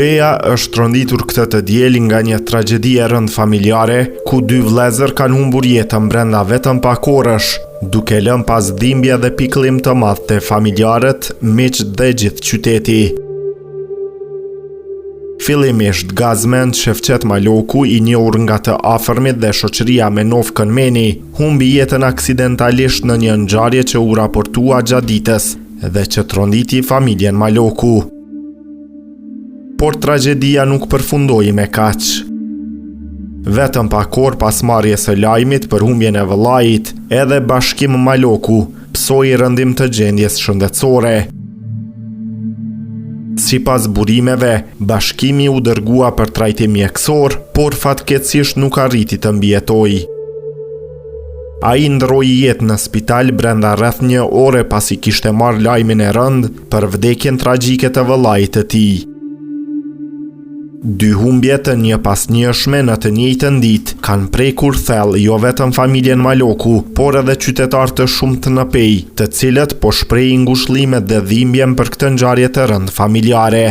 BE-ja është tronditur këtë të diel nga një tragjedi e rënd familjare, ku 2 vëllezër kanë humbur jetën brenda vetëm pak orësh, duke lënë pas dhimbje dhe pikëllim të madh te familjarët, miq dhe gjithë qyteti. Fillimisht gazmend Shefqet Maloku, i njohur nga të afërmit dhe shoqëria me Nofkën Meni, humbi jetën aksidentalisht në një ngjarje që u raportua gjatë ditës dhe që tronditi familjen Maloku. Por tragjedia nuk përfundoi me kaq. Vetëm pak orë pas marrjes së lajmit për humbjen e vëllait, edhe Bashkim Maloku psoi rëndim të gjendjes shëndetësore. Sipas burimeve, Bashkimi u dërgua për trajtim mjekësor, por fatkeqësisht nuk arriti të mbijetojë. Ai ndroi jetë në spital brenda rreth 1 ore pasi kishte marrë lajmin e rënd për vdekjen tragjike të vëllait të tij. 2 humbje të njëpasnjëshme në të njëjtën ditë kanë prekur thellë jo vetëm familjen Maloku, por edhe qytetarë të shumtë në Pejë, të cilët po shprehin ngushëllime dhe dhimbjen për këtë ngjarje të rënd familjare.